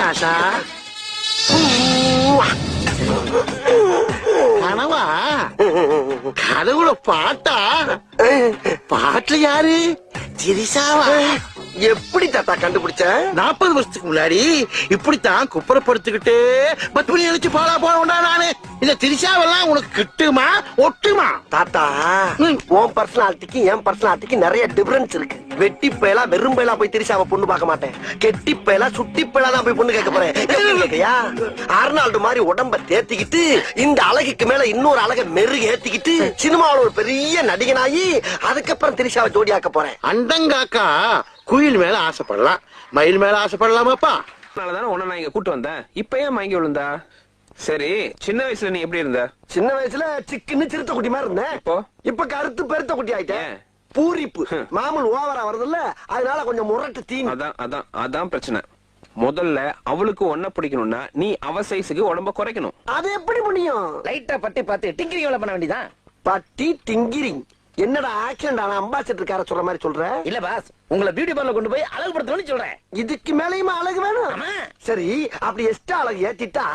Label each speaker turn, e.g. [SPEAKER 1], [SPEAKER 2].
[SPEAKER 1] ராசா. கனவா? கனவுல பாட்டா? பாட்டுல யாரு? திரிசாவா?
[SPEAKER 2] எப்படி தாத்தா கண்டுபிடிச்ச?
[SPEAKER 1] 40 வருஷத்துக்கு முன்னாடி இப்படித்தான் குப்புறப்படுத்திக்கிட்டு பத்மினி எழுச்சி பாலா போனா நானு. இந்த திரிசாவெல்லாம் உனக்கு கிட்டுமா ஒட்டுமா?
[SPEAKER 2] தாத்தா உன் பர்சனாலிட்டிக்கு என் பர்சனாலிட்டிக்கு நிறைய டிஃபரன்ஸ் இருக்கு. வெட்டி பயலா வெறும் பயலா போய் திரிசாவை பொண்ணு பார்க்க மாட்டேன். கெட்டி பயலா சுட்டி பயலா தான் போய் பொண்ணு கேட்க போறேன். கேக்கையா? அர்னால்டு மாதிரி உடம்ப தேத்திக்கிட்டு இந்த அழகுக்கு மேல இன்னொரு அழகை மெருகு ஏத்திக்கிட்டு சினிமாவில் ஒரு பெரிய நடிகனாகி அதுக்கப்புறம் திரிசாவை ஜோடியாக்க போறேன்.
[SPEAKER 1] அண்டங்காக்கா குயில் மேல ஆசைப்படலாம், மயில் மேல ஆசைப்படலாமாப்பா?
[SPEAKER 3] அதனாலதானே உன்ன நான் இங்க கூட்டு வந்தேன். இப்ப ஏன் மயங்கி விழுந்தா? சரி, சின்ன வயசுல நீ எப்படி இருந்த?
[SPEAKER 2] சின்ன வயசுல சிக்குன்னு சிறுத்த குட்டி மாதிரி இருந்தேன். இப்ப கருத்து பெருத்த குட்டி ஆயிட்டேன். பூரிப்பு மாமூல் ஓவரா வருதுல்ல, அதனால கொஞ்சம் முரட்டு தீனி.
[SPEAKER 3] அதான் பிரச்சனை. முதல்ல அவளுக்கு ஒன்ன பிடிக்கணும்னா நீ அவ சைஸுக்கு உடம்ப குறைக்கணும்.
[SPEAKER 2] அது எப்படி முடியும்?
[SPEAKER 4] லைட்டா பட்டி பார்த்து டிங்கிரிங் எவ்வளவு பண்ண வேண்டியதான்.
[SPEAKER 2] பட்டி டிங்கிரிங் என்னடா ஆக்சிடென்ட் ஆன அம்பாசிடர் கார சொல்ற மாதிரி சொல்ற?
[SPEAKER 4] இல்ல பாஸ், உங்களை பியூட்டி பார்லர் கொண்டு போய் அழகுபடுத்தணும்னு சொல்றேன்.
[SPEAKER 2] இதுக்கு மேலயுமா அழகு வேணும்? சரி, அப்படி எக்ஸ்ட்ரா அழகு ஏத்திட்டா